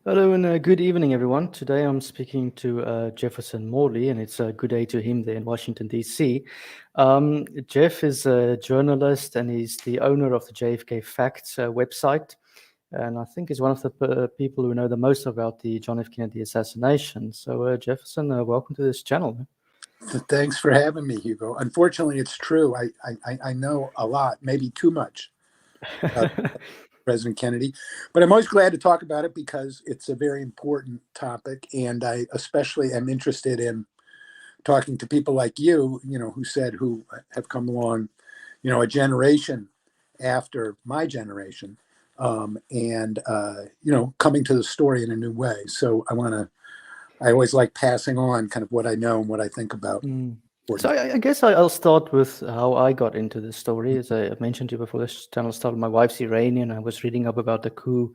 Hello and good evening, everyone. Today I'm speaking to Jefferson Morley, and it's a good day to him there in Washington, D.C. Jeff is a journalist and he's the owner of the JFK Facts website. And I think he's one of the people who know the most about the John F. Kennedy assassination. So, Jefferson, welcome to this channel. Thanks for having me, Hugo. Unfortunately, it's true. I know a lot, maybe too much, about President Kennedy, but I'm always glad to talk about it because it's a very important topic, and I especially am interested in talking to people like you, who have come along, a generation after my generation, coming to the story in a new way. So I always like passing on kind of what I know and what I think about. So I guess I'll start with how I got into this story. As I mentioned to you before this channel started, my wife's Iranian. I was reading up about the coup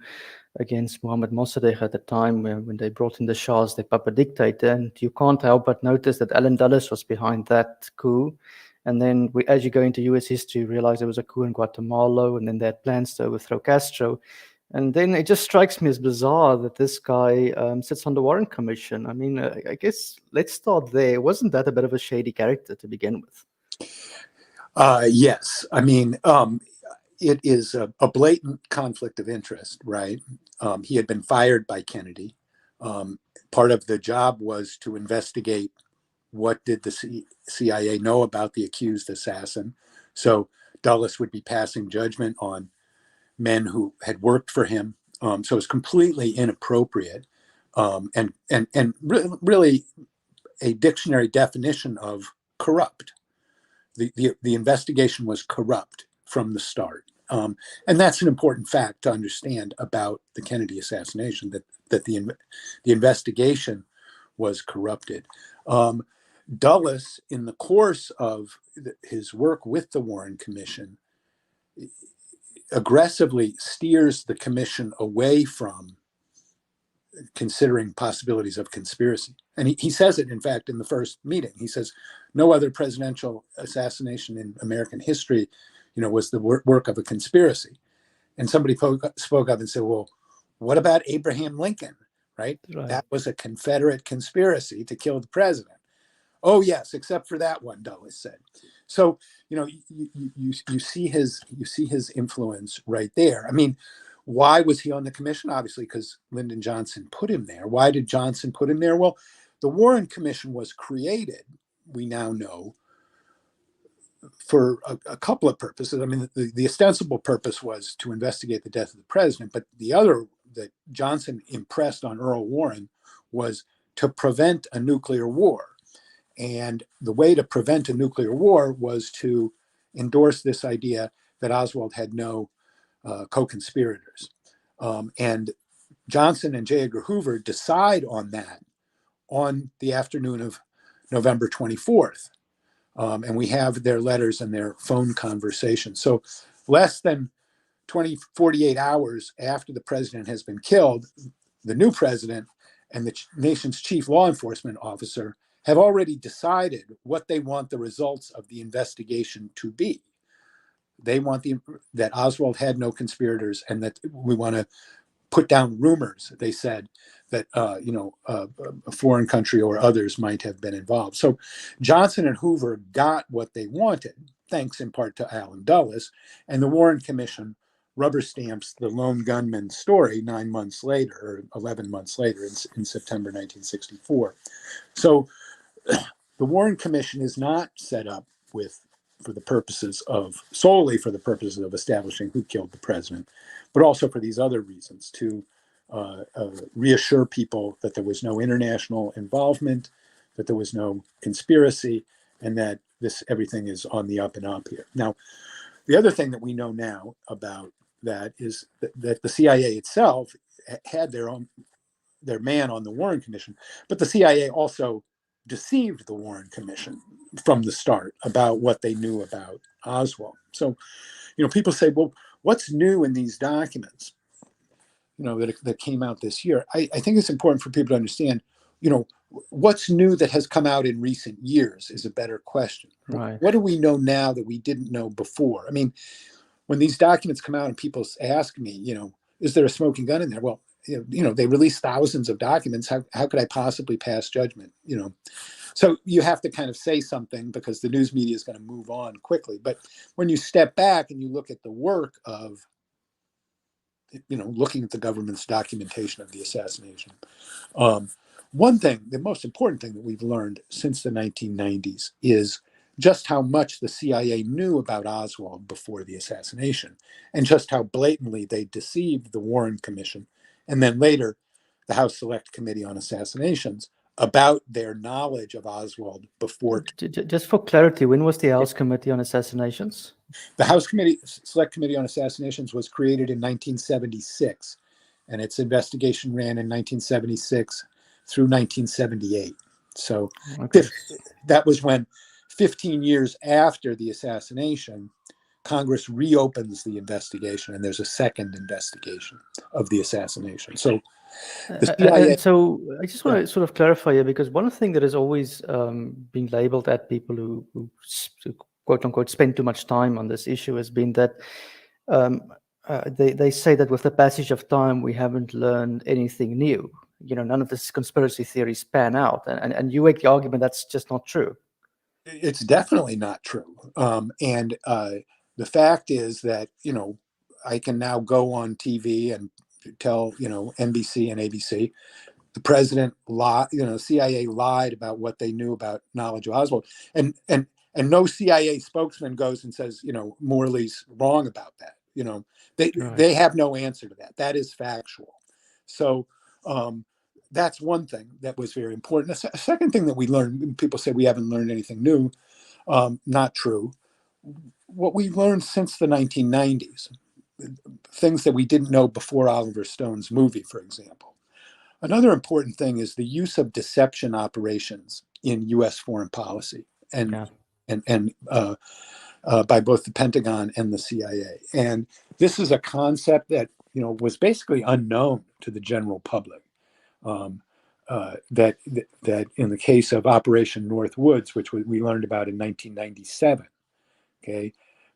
against Mohammad Mossadegh at the time when they brought in the Shah as the puppet dictator. And you can't help but notice that Alan Dulles was behind that coup. And then as you go into US history, you realize there was a coup in Guatemala, and then they had plans to overthrow Castro. And then it just strikes me as bizarre that this guy sits on the Warren Commission. I mean, I guess let's start there. Wasn't that a bit of a shady character to begin with? Yes. I mean, it is a blatant conflict of interest, right? He had been fired by Kennedy. Part of the job was to investigate what did the CIA know about the accused assassin. So Dulles would be passing judgment on men who had worked for him. So it's completely inappropriate, and really a dictionary definition of corrupt. The investigation was corrupt from the start, and that's an important fact to understand about the Kennedy assassination. That the investigation was corrupted. Dulles, in the course of his work with the Warren Commission, aggressively steers the commission away from considering possibilities of conspiracy. And he says it, in fact, in the first meeting. He says, no other presidential assassination in American history, was the work of a conspiracy. And somebody spoke up and said, well, what about Abraham Lincoln, right? That was a Confederate conspiracy to kill the president. Oh, yes, except for that one, Dulles said. So, you see his influence right there. I mean, why was he on the commission? Obviously, because Lyndon Johnson put him there. Why did Johnson put him there? Well, the Warren Commission was created, we now know, for a couple of purposes. I mean, the ostensible purpose was to investigate the death of the president, but the other that Johnson impressed on Earl Warren was to prevent a nuclear war. And the way to prevent a nuclear war was to endorse this idea that Oswald had no co-conspirators. And Johnson and J. Edgar Hoover decide on that on the afternoon of November 24th. And we have their letters and their phone conversations. So less than 48 hours after the president has been killed, the new president and the nation's chief law enforcement officer have already decided what they want the results of the investigation to be. They want that Oswald had no conspirators, and that we want to put down rumors, they said, that a foreign country or others might have been involved. So Johnson and Hoover got what they wanted, thanks in part to Alan Dulles, and the Warren Commission rubber stamps the lone gunman story 9 months later, or 11 months later, in September 1964. So the Warren Commission is not set up solely for the purposes of establishing who killed the president, but also for these other reasons, to reassure people that there was no international involvement, that there was no conspiracy, and that everything is on the up and up here. Now, the other thing that we know now about that is that the CIA itself had their man on the Warren Commission, but the CIA also deceived the Warren Commission from the start about what they knew about Oswald. So, people say, well, what's new in these documents, that came out this year? I think it's important for people to understand, what's new that has come out in recent years is a better question. Right. What do we know now that we didn't know before? I mean, when these documents come out and people ask me, is there a smoking gun in there? Well, they released thousands of documents. How could I possibly pass judgment? So you have to kind of say something because the news media is going to move on quickly. But when you step back and you look at the work of, looking at the government's documentation of the assassination, one thing, the most important thing that we've learned since the 1990s is just how much the CIA knew about Oswald before the assassination, and just how blatantly they deceived the Warren Commission, and then later the House Select Committee on Assassinations about their knowledge of Oswald before. Just for clarity, when was the House Committee on Assassinations? The Select Committee on Assassinations was created in 1976, and its investigation ran in 1976 through 1978. So okay. that was when, 15 years after the assassination, Congress reopens the investigation, and there's a second investigation of the assassination. So the CIA. And so I just want to sort of clarify here, because one thing that has always been labeled at people who quote unquote spend too much time on this issue has been that they say that with the passage of time we haven't learned anything new. None of this conspiracy theories pan out, and you make the argument that's just not true. It's definitely not true. And the fact is that, I can now go on TV and tell, NBC and ABC, the president lied, CIA lied about what they knew about knowledge of Oswald. And no CIA spokesman goes and says, Morley's wrong about that. They have no answer to that. That is factual. So that's one thing that was very important. A second thing that we learned, people say we haven't learned anything new. Not true. What we've learned since the 1990s, things that we didn't know before Oliver Stone's movie, for example. Another important thing is the use of deception operations in U.S. foreign policy and by both the Pentagon and the CIA. And this is a concept that was basically unknown to the general public. That in the case of Operation North Woods, which we learned about in 1997,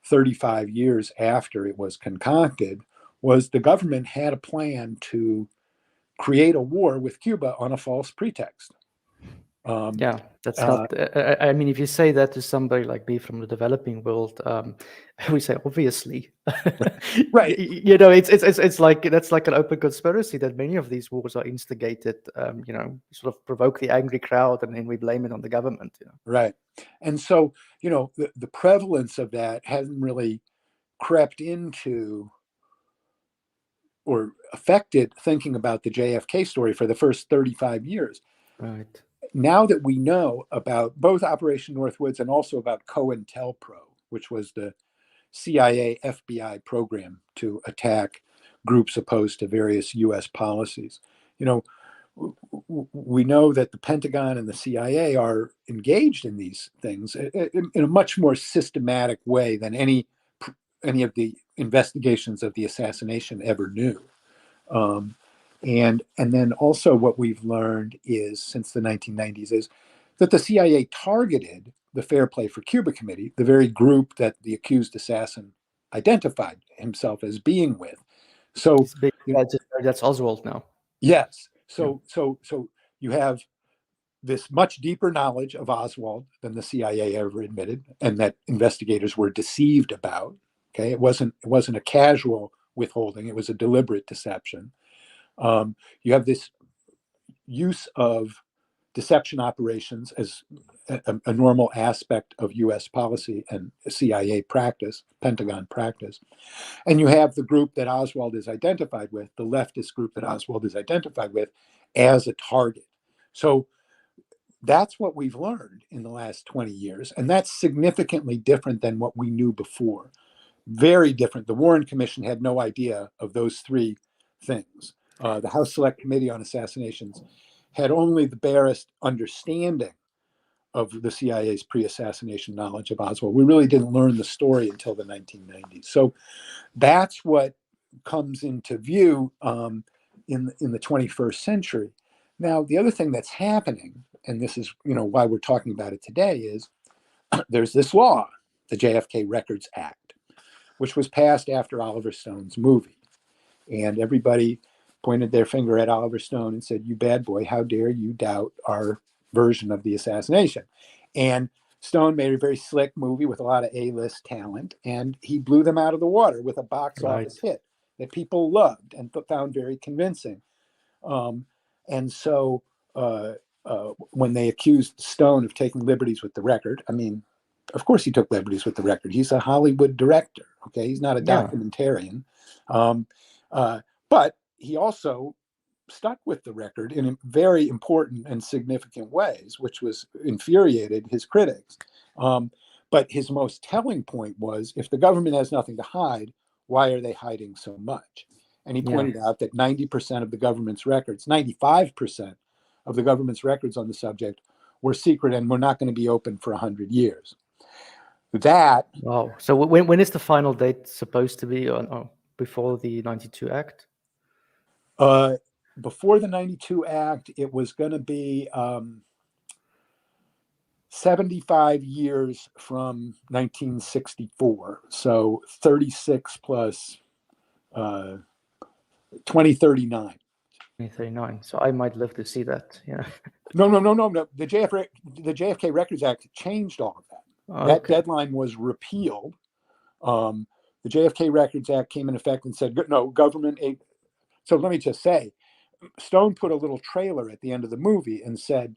35 years after it was concocted, was the government had a plan to create a war with Cuba on a false pretext. That's not. I mean, if you say that to somebody like me from the developing world, we say obviously, right? It's like that's like an open conspiracy that many of these wars are instigated. Sort of provoke the angry crowd, and then we blame it on the government. Right, and so the prevalence of that hasn't really crept into or affected thinking about the JFK story for the first 35 years. Right. Now that we know about both Operation Northwoods and also about COINTELPRO, which was the CIA FBI program to attack groups opposed to various U.S. policies, we know that the Pentagon and the CIA are engaged in these things in a much more systematic way than any of the investigations of the assassination ever knew. And then also what we've learned is since the 1990s is that the CIA targeted the Fair Play for Cuba Committee, the very group that the accused assassin identified himself as being with. So that's Oswald now. Yes. So you have this much deeper knowledge of Oswald than the CIA ever admitted, and that investigators were deceived about. Okay, it wasn't a casual withholding; it was a deliberate deception. You have this use of deception operations as a normal aspect of U.S. policy and CIA practice, Pentagon practice. And you have the group that Oswald is identified with, the leftist group that Oswald is identified with, as a target. So that's what we've learned in the last 20 years. And that's significantly different than what we knew before. Very different. The Warren Commission had no idea of those three things. The House Select Committee on Assassinations had only the barest understanding of the CIA's pre-assassination knowledge of Oswald. We really didn't learn the story until the 1990s. So that's what comes into view in the 21st century. Now, the other thing that's happening, and this is why we're talking about it today, is there's this law, the JFK Records Act, which was passed after Oliver Stone's movie. And everybody pointed their finger at Oliver Stone and said, "You bad boy, how dare you doubt our version of the assassination?" And Stone made a very slick movie with a lot of A-list talent, and he blew them out of the water with a box office hit that people loved and found very convincing. And so when they accused Stone of taking liberties with the record, I mean, of course he took liberties with the record. He's a Hollywood director, okay? He's not a documentarian. But he also stuck with the record in very important and significant ways, which was infuriated his critics. But his most telling point was, if the government has nothing to hide, why are they hiding so much? And he pointed out that 90% of the government's records, 95% of the government's records on the subject were secret and were not going to be open for 100 years. That. Wow. So when is the final date supposed to be on before the 92 Act? Before the 92 Act, it was going to be 75 years from 1964. So 36 plus 2039. 2039. So I might live to see that. Yeah. No. The JFK Records Act changed all of that. That deadline was repealed. The JFK Records Act came in effect and said, no, government aid. So let me just say, Stone put a little trailer at the end of the movie and said,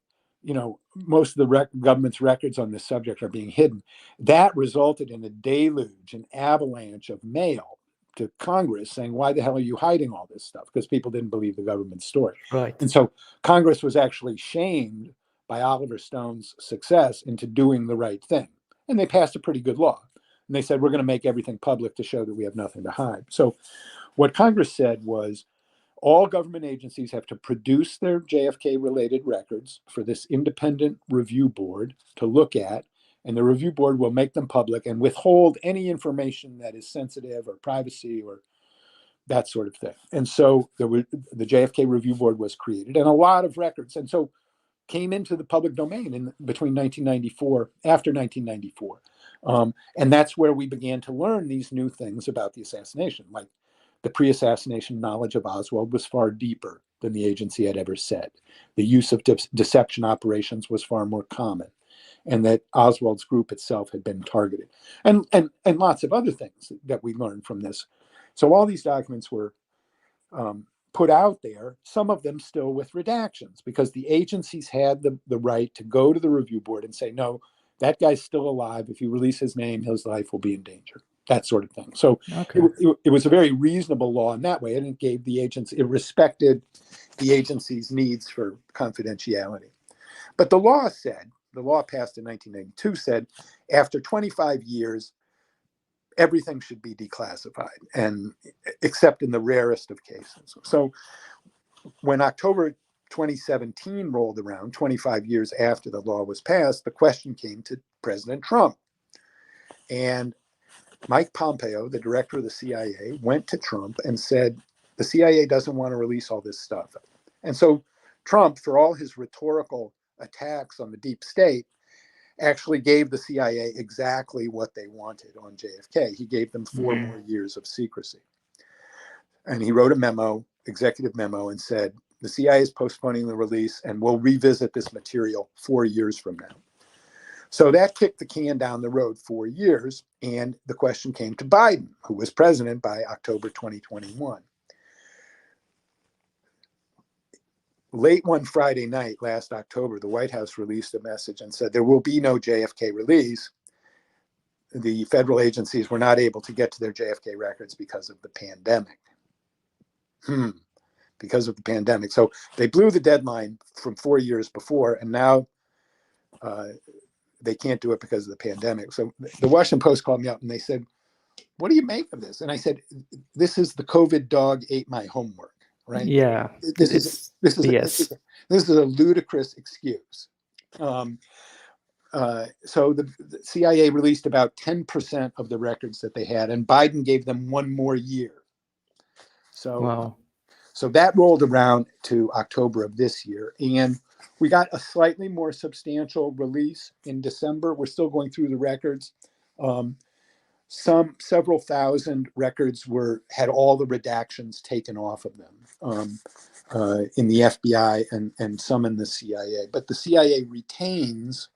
most of the government's records on this subject are being hidden. That resulted in a deluge, an avalanche of mail to Congress saying, why the hell are you hiding all this stuff? Because people didn't believe the government's story. Right. And so Congress was actually shamed by Oliver Stone's success into doing the right thing. And they passed a pretty good law. And they said, we're going to make everything public to show that we have nothing to hide. So what Congress said was, all government agencies have to produce their JFK-related records for this independent review board to look at, and the review board will make them public and withhold any information that is sensitive or privacy or that sort of thing. And so the JFK Review Board was created, and a lot of records, and so came into the public domain between 1994, after 1994. And that's where we began to learn these new things about the assassination, like the pre-assassination knowledge of Oswald was far deeper than the agency had ever said. The use of deception operations was far more common, and that Oswald's group itself had been targeted, and lots of other things that we learned from this. So all these documents were put out there, some of them still with redactions, because the agencies had the right to go to the review board and say, no, that guy's still alive. If you release his name, his life will be in danger. That sort of thing. So it was a very reasonable law in that way, and it gave the agency, it respected the agency's needs for confidentiality. But the law passed in 1992 said, after 25 years, everything should be declassified, and except in the rarest of cases. So when October 2017 rolled around, 25 years after the law was passed, the question came to President Trump. And Mike Pompeo, the director of the CIA, went to Trump and said, the CIA doesn't want to release all this stuff. And so Trump, for all his rhetorical attacks on the deep state, actually gave the CIA exactly what they wanted on JFK. He gave them 4 more years of secrecy. And he wrote a memo, executive memo, and said, the CIA is postponing the release and we'll revisit this material 4 years from now. So that kicked the can down the road 4 years, and the question came to Biden, who was president by October 2021. Late one Friday night last October, the White House released a message and said there will be no JFK release. The federal agencies were not able to get to their JFK records because of the pandemic. Because of the pandemic. So they blew the deadline from 4 years before, and now they can't do it because of the pandemic. So the Washington Post called me up and they said, what do you make of this? And I said, this is the COVID dog ate my homework, right? Yeah. This is a ludicrous excuse. So the CIA released about 10% of the records that they had, and Biden gave them 1 more year. So, so that rolled around to October of this year, and we got a slightly more substantial release in December. We're still going through the records. Several thousand records had all the redactions taken off of them. in the FBI and some in the CIA. But the CIA retains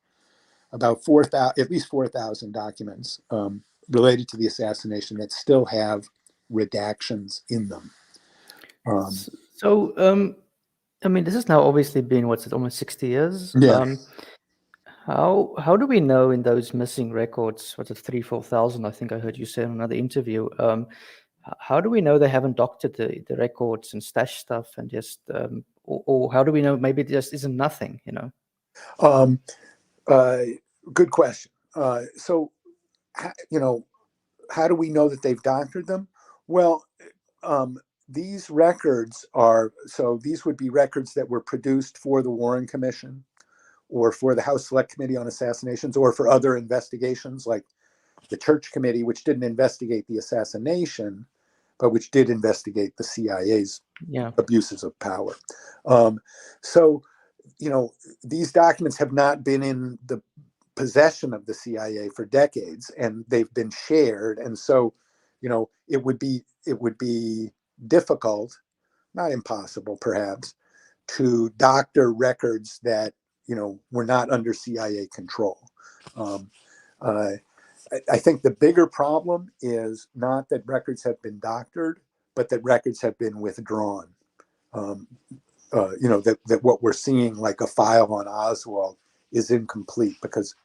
about 4,000, at least 4,000 documents related to the assassination that still have redactions in them. So, I mean, this has now obviously been, what's it, almost 60 years? Yeah. How do we know in those missing records, what's it, 4,000, I think I heard you say in another interview, how do we know they haven't doctored the records and stashed stuff and just, or how do we know maybe it just isn't nothing, you know? Good question. So, you know, how do we know that they've doctored them? Well, these records these would be records that were produced for the Warren Commission or for the House Select Committee on Assassinations or for other investigations like the Church Committee, which didn't investigate the assassination, but which did investigate the CIA's abuses of power. So, you know, these documents have not been in the possession of the CIA for decades, and they've been shared. And so, you know, it would be difficult, not impossible, perhaps, to doctor records that, you know, were not under CIA control. I think the bigger problem is not that records have been doctored, but that records have been withdrawn. You know, that what we're seeing, like a file on Oswald, is incomplete because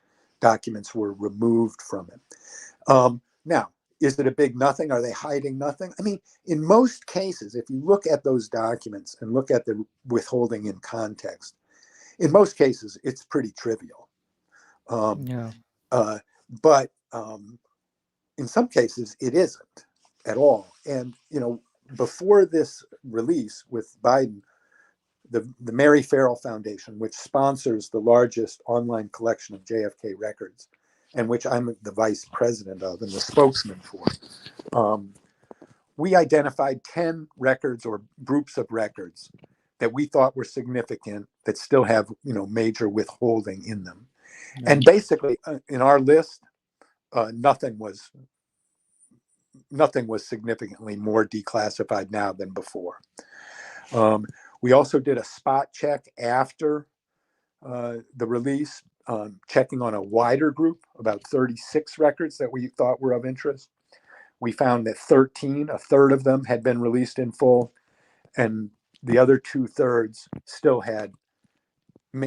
documents were removed from it. Now, is it a big nothing? Are they hiding nothing? I mean, in most cases, if you look at those documents and look at the withholding in context, in most cases, it's pretty trivial. But in some cases, it isn't at all. And, you know, before this release with Biden, the Mary Farrell Foundation, which sponsors the largest online collection of JFK records, and which I'm the vice president of and the spokesman for, we identified 10 records or groups of records that we thought were significant that still have, you know, major withholding in them. And basically, in our list, nothing was significantly more declassified now than before. We also did a spot check after the release, checking on a wider group, about 36 records that we thought were of interest. We found that 13, a third of them, had been released in full, and the other 2/3 still had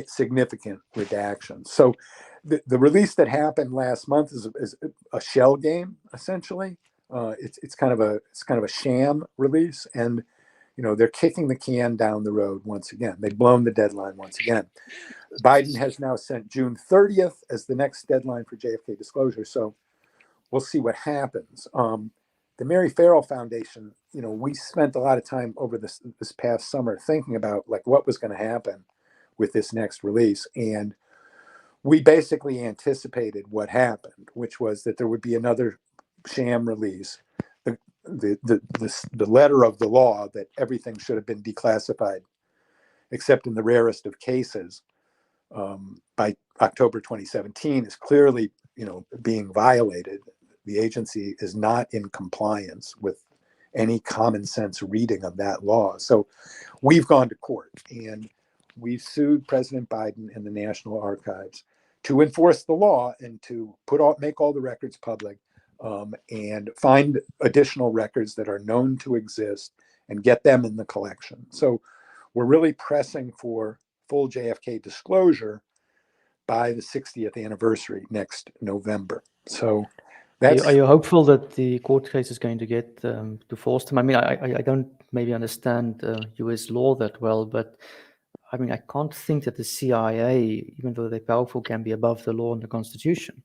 significant redactions. So the release that happened last month is a shell game, essentially. It's kind of a sham release, and, you know, they're kicking the can down the road once again. They've blown the deadline once again. Biden has now sent June 30th as the next deadline for JFK disclosure. So we'll see what happens. The Mary Farrell Foundation, you know, we spent a lot of time over this past summer thinking about, like, what was going to happen with this next release. And we basically anticipated what happened, which was that there would be another sham release. The letter of the law that everything should have been declassified, except in the rarest of cases, by October 2017 is clearly, you know, being violated. The agency is not in compliance with any common sense reading of that law. So we've gone to court and we've sued President Biden and the National Archives to enforce the law and to make all the records public, and find additional records that are known to exist and get them in the collection. So we're really pressing for full JFK disclosure by the 60th anniversary next November. So are you hopeful that the court case is going to get to force them? I mean, I don't maybe understand US law that well, but I mean, I can't think that the CIA, even though they're powerful, can be above the law and the Constitution.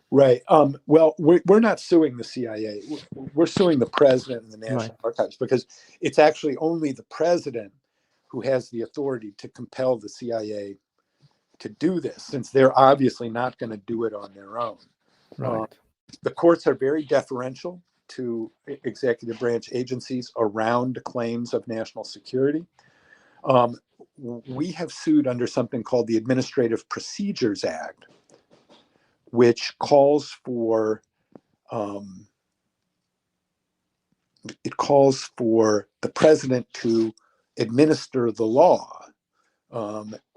Right. Well, we're not suing the CIA. We're suing the president and the National Archives, because it's actually only the president who has the authority to compel the CIA to do this, since they're obviously not going to do it on their own. Right. The courts are very deferential to executive branch agencies around claims of national security. We have sued under something called the Administrative Procedures Act, which calls for it calls for the president to administer the law,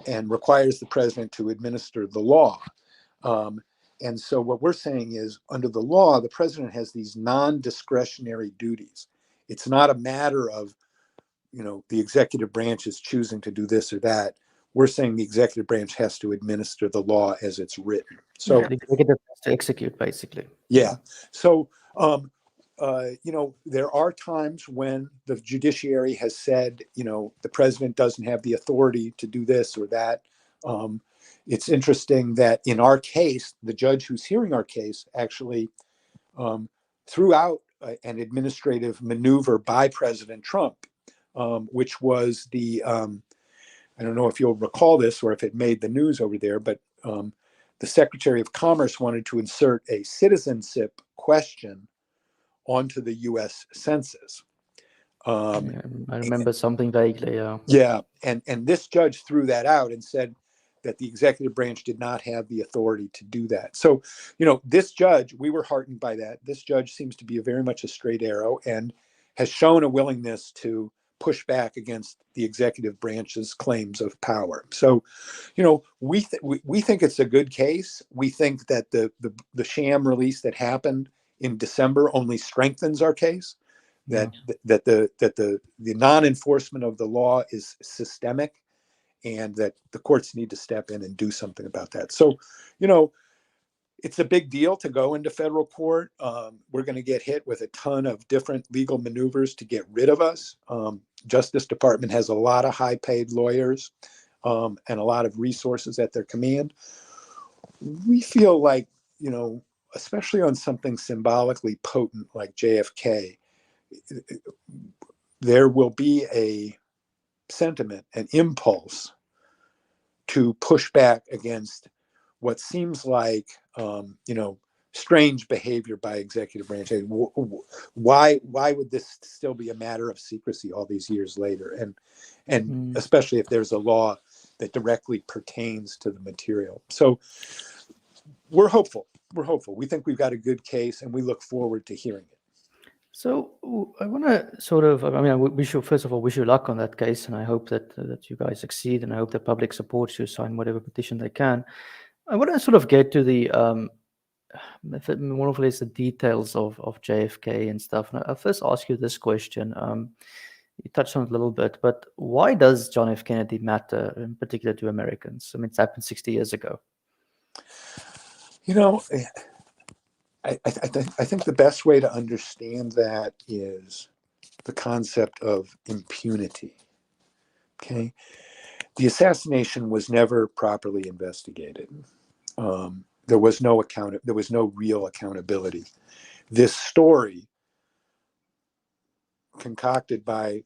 and requires the president to administer the law. And so what we're saying is, under the law, the president has these non-discretionary duties. It's not a matter of, the executive branch is choosing to do this or that. We're saying the executive branch has to administer the law as it's written. So the executive has to execute, basically. yeah. So, there are times when the judiciary has said, the president doesn't have the authority to do this or that. It's interesting that in our case, the judge who's hearing our case actually threw out an administrative maneuver by President Trump, which was I don't know if you'll recall this or if it made the news over there, but the Secretary of Commerce wanted to insert a citizenship question onto the U.S. Census. I remember something vaguely. Yeah, and this judge threw that out and said that the executive branch did not have the authority to do that. So, this judge, we were heartened by that. This judge seems to be very much a straight arrow and has shown a willingness to push back against the executive branch's claims of power. So, we think it's a good case. We think that the sham release that happened in December only strengthens our case. That the non-enforcement of the law is systemic, and that the courts need to step in and do something about that. So, it's a big deal to go into federal court. We're going to get hit with a ton of different legal maneuvers to get rid of us. Justice Department has a lot of high-paid lawyers and a lot of resources at their command. We feel like, especially on something symbolically potent like JFK, there will be a sentiment, an impulse to push back against what seems like, strange behavior by executive branch. Why would this still be a matter of secrecy all these years later? And especially if there's a law that directly pertains to the material. So we're hopeful. We think we've got a good case, and we look forward to hearing it. So I want to sort of, we should first of all wish you luck on that case, and I hope that you guys succeed, and I hope the public supports you, sign whatever petition they can. I want to sort of get to the more of less the details of JFK and stuff. And I'll first ask you this question. You touched on it a little bit, but why does John F. Kennedy matter, in particular to Americans? I mean, it's happened 60 years ago. I think the best way to understand that is the concept of impunity. Okay, the assassination was never properly investigated. There was no real accountability. This story, concocted by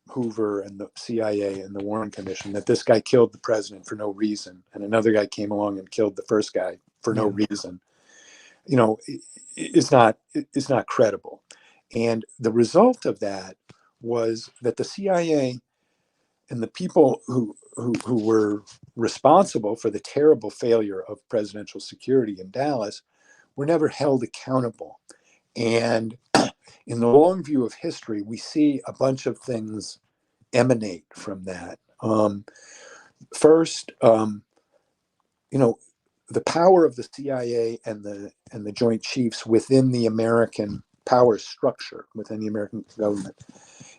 Hoover and the CIA and the Warren Commission, that this guy killed the president for no reason, and another guy came along and killed the first guy for no reason, is not credible. And the result of that was that the CIA and the people who were responsible for the terrible failure of presidential security in Dallas were never held accountable. And in the long view of history, we see a bunch of things emanate from that. First, the power of the CIA and the Joint Chiefs within the American power structure, within the American government.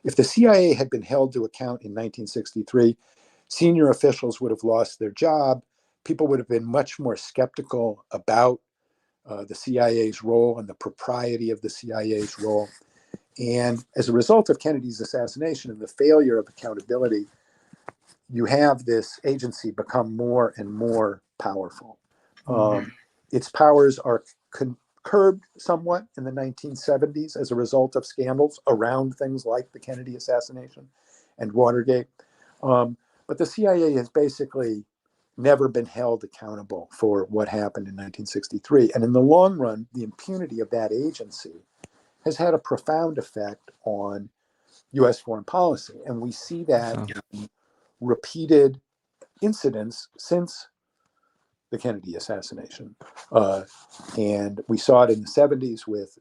If the CIA had been held to account in 1963, senior officials would have lost their job. People would have been much more skeptical about the CIA's role and the propriety of the CIA's role. And as a result of Kennedy's assassination and the failure of accountability, you have this agency become more and more powerful. Its powers are curbed somewhat in the 1970s as a result of scandals around things like the Kennedy assassination and Watergate. But the CIA has basically never been held accountable for what happened in 1963. And in the long run, the impunity of that agency has had a profound effect on U.S. foreign policy. And we see that in repeated incidents since the Kennedy assassination. And we saw it in the 70s with,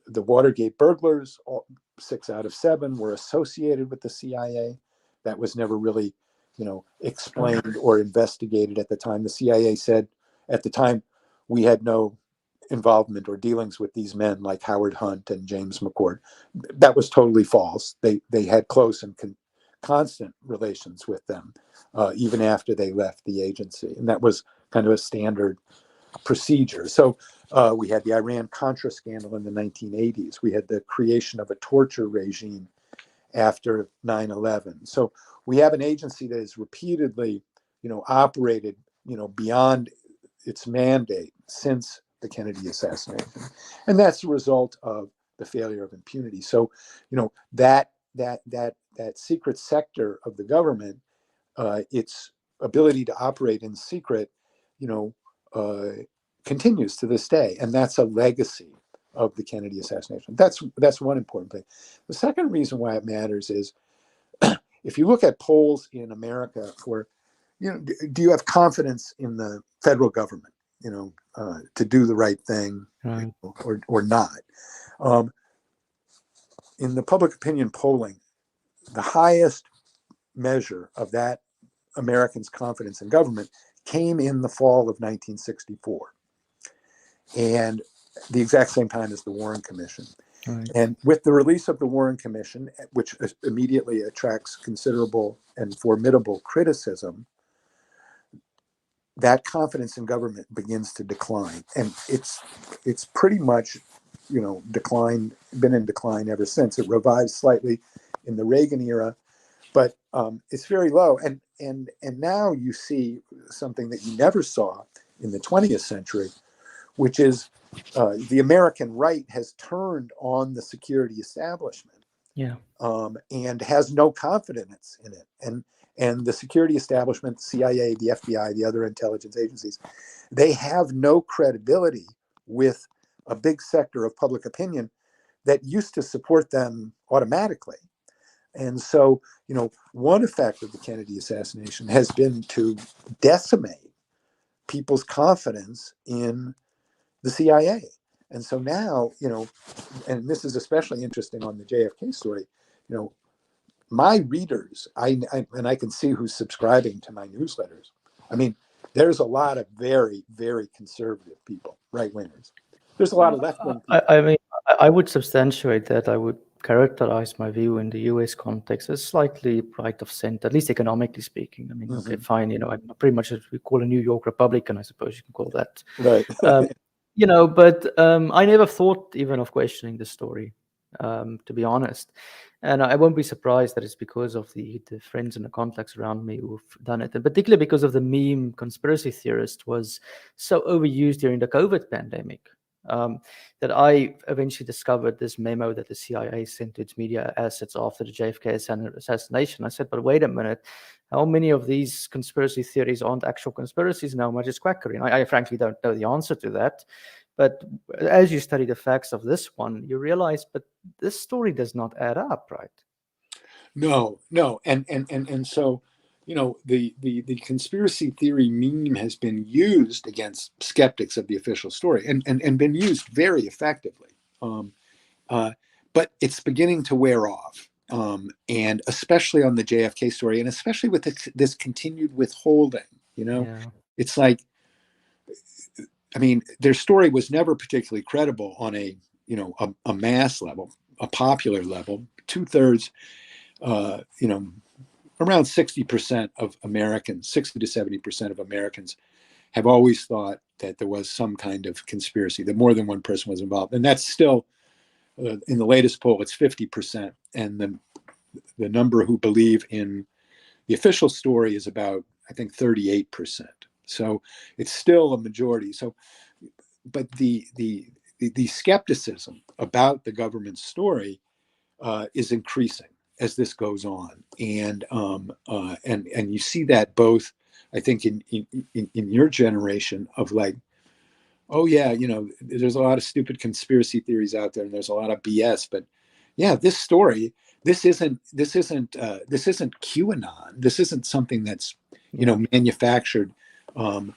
the Watergate burglars, 6 out of 7 were associated with the CIA. That was never really, explained or investigated at the time. The CIA said at the time, we had no involvement or dealings with these men like Howard Hunt and James McCord. That was totally false. They had close and constant relations with them, even after they left the agency. And that was kind of a standard procedure. So we had the Iran-Contra scandal in the 1980s. We had the creation of a torture regime after 9/11. So we have an agency that has repeatedly, operated, beyond its mandate since the Kennedy assassination, and that's the result of the failure of impunity. So, that secret sector of the government, its ability to operate in secret, uh, continues to this day, and that's a legacy of the Kennedy assassination. That's one important thing. The second reason why it matters is if you look at polls in America for, do you have confidence in the federal government, to do the right thing, Right. or not? In the public opinion polling, the highest measure of that Americans' confidence in government came in the fall of 1964, and the exact same time as the Warren Commission. Right. And with the release of the Warren Commission, which immediately attracts considerable and formidable criticism, that confidence in government begins to decline. And it's pretty much, been in decline ever since. It revives slightly in the Reagan era, but it's very low. And now you see something that you never saw in the 20th century, which is the American right has turned on the security establishment, Yeah. and has no confidence in it. And the security establishment, the CIA, the FBI, the other intelligence agencies, they have no credibility with a big sector of public opinion that used to support them automatically. And so, one effect of the Kennedy assassination has been to decimate people's confidence in the CIA. And so now, and this is especially interesting on the JFK story, my readers, and I can see who's subscribing to my newsletters. I mean, there's a lot of very, very conservative people, right wingers. There's a lot of left wing people. I mean, I would substantiate that. I would characterize my view in the US context as slightly right of center, at least economically speaking. I mean, okay, fine. I'm pretty much what we call a New York Republican, I suppose you can call that. Right. But I never thought even of questioning the story, to be honest. And I won't be surprised that it's because of the friends and the contacts around me who've done it, and particularly because of the meme conspiracy theorist was so overused during the COVID pandemic. That I eventually discovered this memo that the CIA sent to its media assets after the JFK assassination. I said, but wait a minute, how many of these conspiracy theories aren't actual conspiracies and how much is quackery? And I frankly don't know the answer to that. But as you study the facts of this one, you realize, but this story does not add up, right? No. And so, the conspiracy theory meme has been used against skeptics of the official story and been used very effectively. But it's beginning to wear off. And especially on the JFK story, and especially with this continued withholding, Yeah. it's like, I mean, their story was never particularly credible on a mass level, a popular level. 2/3, around 60% of Americans, 60 to 70% of Americans have always thought that there was some kind of conspiracy, that more than one person was involved. And that's still, in the latest poll, it's 50%. And the number who believe in the official story is about, I think, 38%. So it's still a majority. So, but the skepticism about the government story is increasing as this goes on, and you see that both, I think, in your generation of like, oh yeah, there's a lot of stupid conspiracy theories out there, and there's a lot of BS, but yeah, this story, this isn't QAnon. This isn't something that's manufactured, and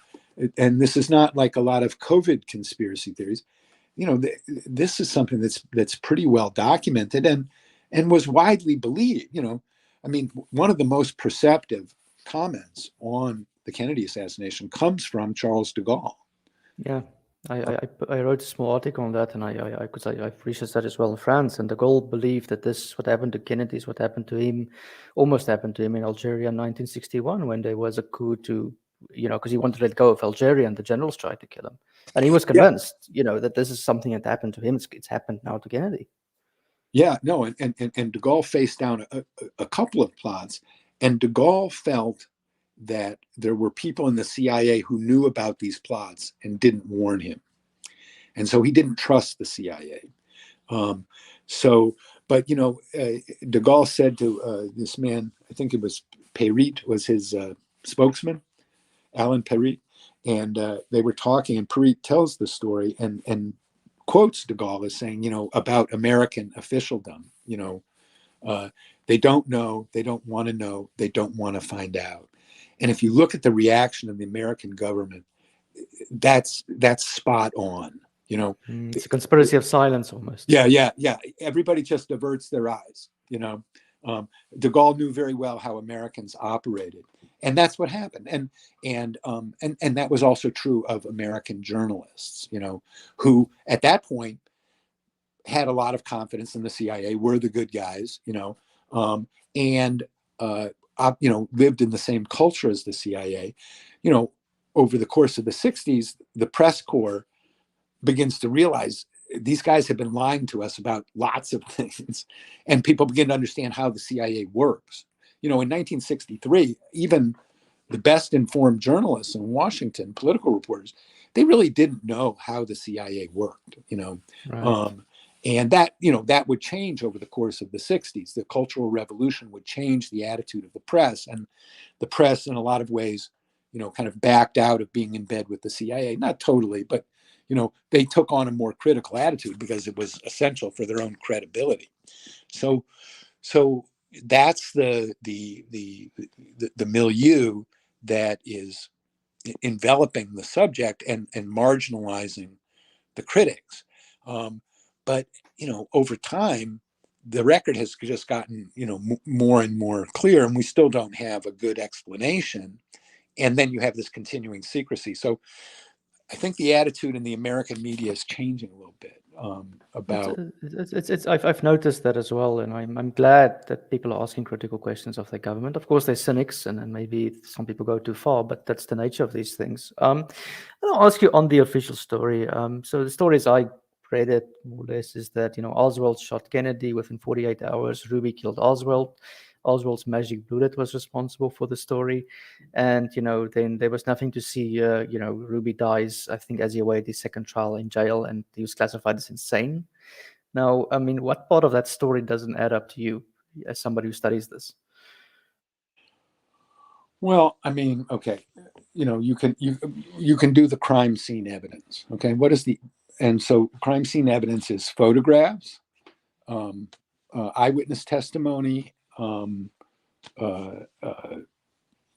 this is not like a lot of COVID conspiracy theories. this is something that's pretty well documented and was widely believed. I mean, one of the most perceptive comments on the Kennedy assassination comes from Charles de Gaulle. Yeah, I wrote a small article on that, and I've researched that as well in France. And de Gaulle believed that what happened to Kennedy is what happened to him, almost happened to him in Algeria in 1961 when there was a coup because he wanted to let go of Algeria and the generals tried to kill him. And he was Yeah. convinced, that this is something that happened to him. It's happened now to Kennedy. Yeah, no, and de Gaulle faced down a couple of plots, and de Gaulle felt that there were people in the CIA who knew about these plots and didn't warn him. And so he didn't trust the CIA. But de Gaulle said to this man, I think it was Périt was his spokesman, Alan Périt, and they were talking, and Périt tells the story and quotes de Gaulle as saying, about American officialdom, they don't know, they don't want to know, they don't want to find out. And if you look at the reaction of the American government, that's spot on. It's a conspiracy of silence almost. Yeah. Everybody just averts their eyes. De Gaulle knew very well how Americans operated, and that's what happened. And that was also true of American journalists, who at that point had a lot of confidence in the CIA, were the good guys, and lived in the same culture as the CIA. Over the course of the 60s, the press corps begins to realize these guys have been lying to us about lots of things, and people begin to understand how the CIA works. In 1963, even the best informed journalists in Washington, political reporters, they really didn't know how the CIA worked. Right. And that would change over the course of the 60s. The Cultural Revolution would change the attitude of the press, and the press, in a lot of ways, kind of backed out of being in bed with the CIA. Not totally, but they took on a more critical attitude because it was essential for their own credibility. So that's the milieu that is enveloping the subject and marginalizing the critics. But over time, the record has just gotten more and more clear, and we still don't have a good explanation. And then you have this continuing secrecy. So I think the attitude in the American media is changing a little bit about. I've noticed that as well, and I'm glad that people are asking critical questions of their government. Of course, they're cynics, and maybe some people go too far, but that's the nature of these things. I'll ask you on the official story. So the stories I read it more or less is that Oswald shot Kennedy within 48 hours. Ruby killed Oswald. Oswald's magic bullet was responsible for the story, and then there was nothing to see. Ruby dies, I think, as he awaited his second trial in jail, and he was classified as insane. Now, I mean, what part of that story doesn't add up to you as somebody who studies this? Well, I mean, okay, you can do the crime scene evidence. Okay, and so crime scene evidence is photographs, eyewitness testimony,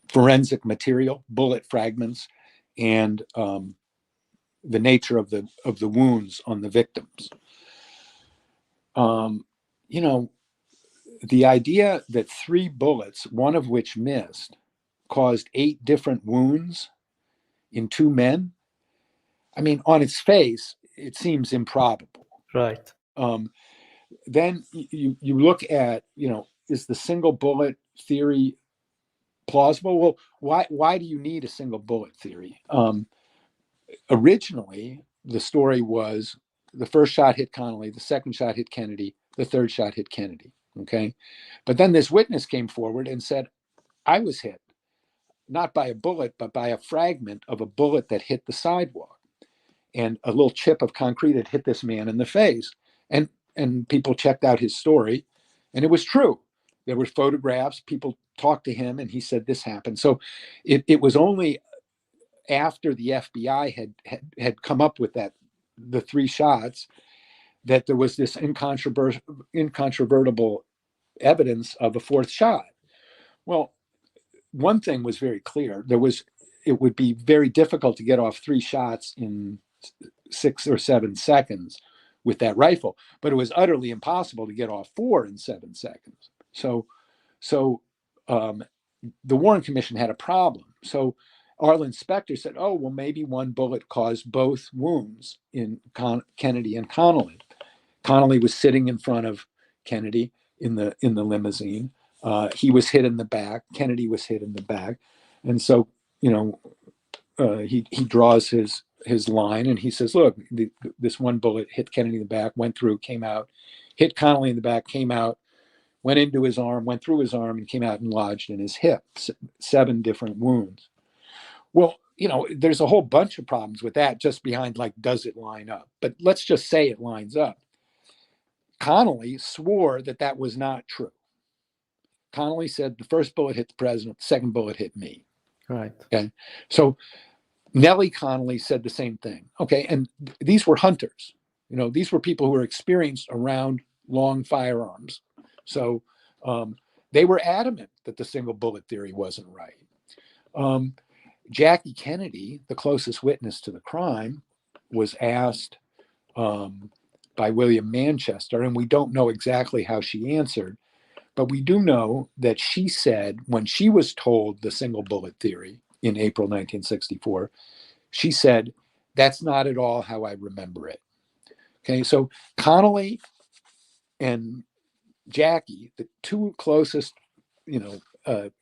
forensic material, bullet fragments, and the nature of the wounds on the victims. The idea that 3 bullets, one of which missed, caused 8 different wounds in 2 men. I mean, on its face, it seems improbable. Right. Then you look at, is the single bullet theory plausible? Well, why do you need a single bullet theory? Originally, the story was the first shot hit Connolly, the second shot hit Kennedy, the third shot hit Kennedy. Okay. But then this witness came forward and said, I was hit not by a bullet, but by a fragment of a bullet that hit the sidewalk. And a little chip of concrete had hit this man in the face. And people checked out his story, and it was true. There were photographs, people talked to him, and he said this happened. So it was only after the FBI had come up with the 3 shots, that there was this incontrovertible evidence of a 4th shot. Well, one thing was very clear. It would be very difficult to get off 3 shots in 6 or 7 seconds with that rifle, but it was utterly impossible to get off 4 in 7 seconds. So the Warren Commission had a problem. So our inspector said, oh, well, maybe one bullet caused both wounds in Kennedy and Connolly. Connolly was sitting in front of Kennedy in the limousine. He was hit in the back. Kennedy was hit in the back. And so, he draws his line and he says, look, this one bullet hit Kennedy in the back, went through, came out, hit Connolly in the back, came out, went into his arm, went through his arm, and came out and lodged in his hip. 7 different wounds. Well, there's a whole bunch of problems with that just behind, like, does it line up? But let's just say it lines up. Connolly swore that was not true. Connolly said the first bullet hit the president, the second bullet hit me. Right. Okay. So Nellie Connolly said the same thing. Okay. And these were hunters. These were people who were experienced around long firearms. So they were adamant that the single bullet theory wasn't right. Jackie Kennedy, the closest witness to the crime, was asked by William Manchester, and we don't know exactly how she answered, but we do know that she said when she was told the single bullet theory in April 1964, she said, that's not at all how I remember it. Okay, so Connolly and Jackie, the two closest,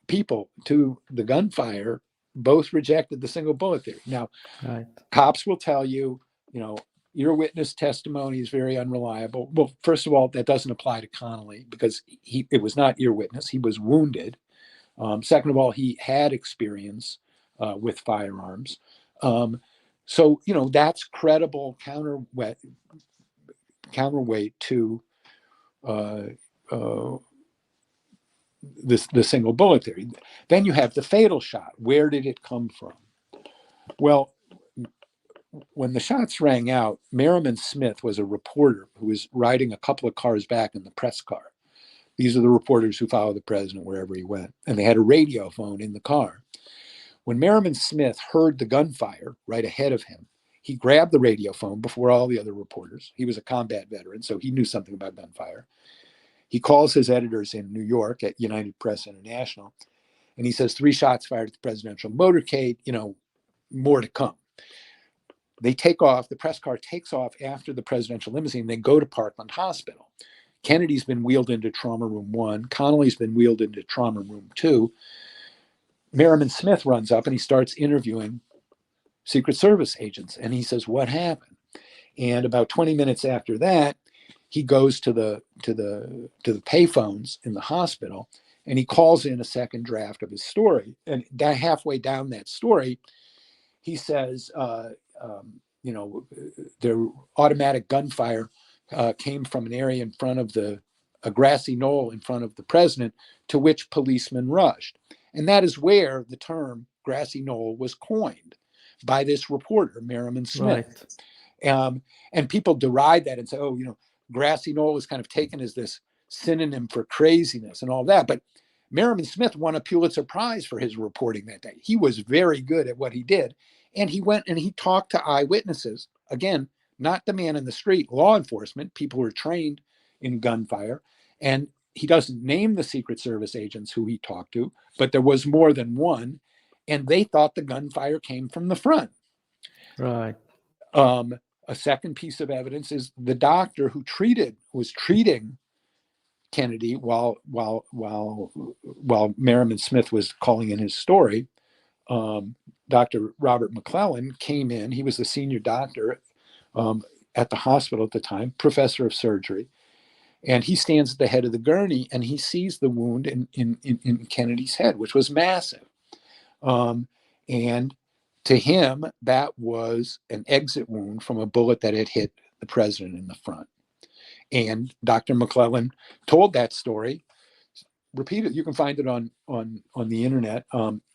people to the gunfire, both rejected the single bullet theory. Now, right. Cops will tell you, your witness testimony is very unreliable. Well, first of all, that doesn't apply to Connolly because it was not your witness. He was wounded. Second of all, he had experience with firearms. So, that's credible counterweight to the single bullet theory. Then you have the fatal shot. Where did it come from? Well, when the shots rang out, Merriman Smith was a reporter who was riding a couple of cars back in the press car. These are the reporters who follow the president wherever he went. And they had a radio phone in the car. When Merriman Smith heard the gunfire right ahead of him, he grabbed the radio phone before all the other reporters. He was a combat veteran, so he knew something about gunfire. He calls his editors in New York at United Press International, and he says, 3 shots fired at the presidential motorcade, more to come. They take off, the press car takes off after the presidential limousine. They go to Parkland Hospital. Kennedy's been wheeled into trauma room 1. Connolly's been wheeled into trauma room 2. Merriman Smith runs up and he starts interviewing Secret Service agents. And he says, what happened? And about 20 minutes after that, he goes to the payphones in the hospital and he calls in a second draft of his story. And halfway down that story, he says, their automatic gunfire came from an area in front of a grassy knoll in front of the president, to which policemen rushed. And that is where the term grassy knoll was coined by this reporter, Merriman Smith. Right. And people deride that and say, oh, grassy knoll is kind of taken as this synonym for craziness and all that. But Merriman Smith won a Pulitzer Prize for his reporting that day. He was very good at what he did. And he went and he talked to eyewitnesses. Again, not the man in the street, law enforcement, people who are trained in gunfire. And he doesn't name the Secret Service agents who he talked to, but there was more than one. And they thought the gunfire came from the front. Right. A second piece of evidence is the doctor who was treating Kennedy while Merriman Smith was calling in his story. Dr. Robert McClellan came in. He was the senior doctor at the hospital at the time, professor of surgery. And he stands at the head of the gurney and he sees the wound in Kennedy's head, which was massive. And to him, that was an exit wound from a bullet that had hit the president in the front. And Dr. McClellan told that story. Repeat it. You can find it on the internet.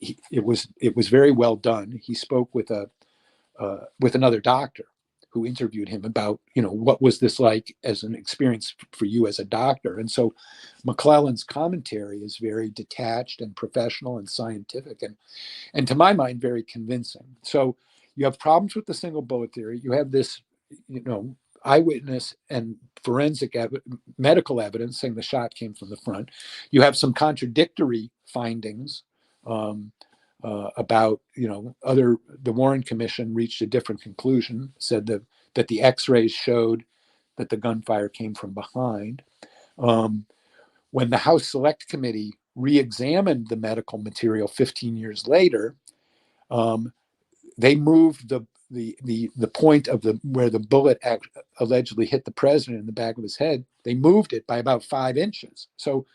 It was very well done. He spoke with another doctor who interviewed him about, what was this like as an experience for you as a doctor? And so McClellan's commentary is very detached and professional and scientific and to my mind, very convincing. So you have problems with the single bullet theory. You have this, eyewitness and forensic medical evidence saying the shot came from the front. You have some contradictory findings about, the Warren Commission reached a different conclusion, said that the X-rays showed that the gunfire came from behind. When the House Select Committee re-examined the medical material 15 years later, they moved the point of where the bullet allegedly hit the president in the back of his head. They moved it by about 5 inches. So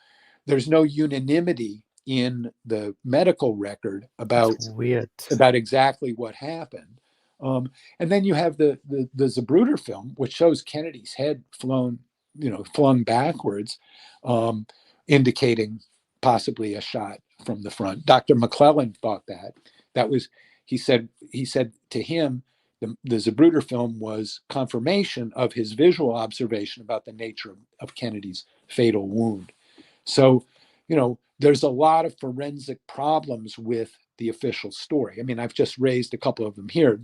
there's no unanimity in the medical record about Weird. exactly what happened. And then you have the Zapruder film, which shows Kennedy's head flung backwards, indicating possibly a shot from the front. Dr. McClellan thought that was, he said to him, the Zapruder film was confirmation of his visual observation about the nature of Kennedy's fatal wound. So, there's a lot of forensic problems with the official story. I mean, I've just raised a couple of them here.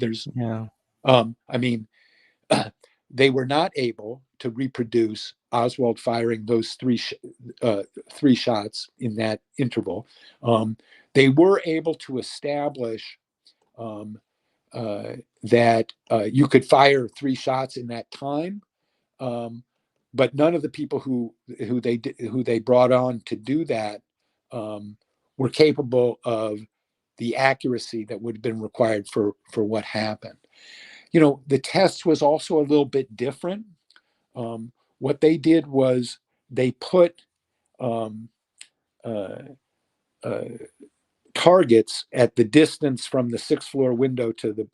They were not able to reproduce Oswald firing those three shots in that interval. They were able to establish that you could fire 3 shots in that time, but none of the people who they brought on to do that were capable of the accuracy that would have been required for what happened. The test was also a little bit different. What they did was they put targets at the distance from the 6th floor window to the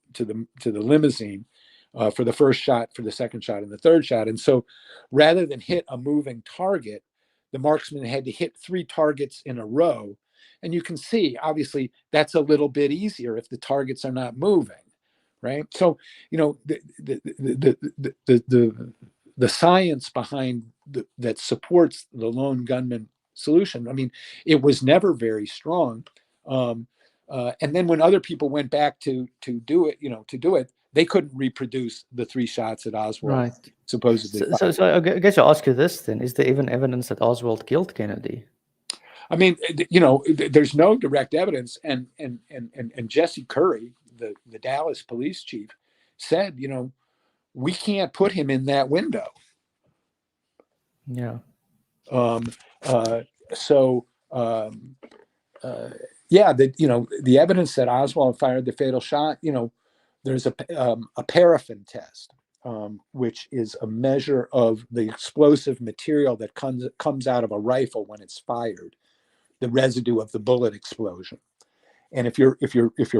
limousine for the first shot, for the second shot, and the third shot. And so, rather than hit a moving target, the marksman had to hit 3 targets in a row. And you can see, obviously, that's a little bit easier if the targets are not moving, right? So, the science behind that supports the lone gunman solution, I mean, it was never very strong. And then when other people went back to do it, they couldn't reproduce the 3 shots that Oswald supposedly fired. So I guess I'll ask you this then: is there even evidence that Oswald killed Kennedy? I mean, there's no direct evidence, and Jesse Curry, the Dallas police chief, said, we can't put him in that window. Yeah. The evidence that Oswald fired the fatal shot, there's a paraffin test, which is a measure of the explosive material that comes out of a rifle when it's fired, the residue of the bullet explosion. And if you're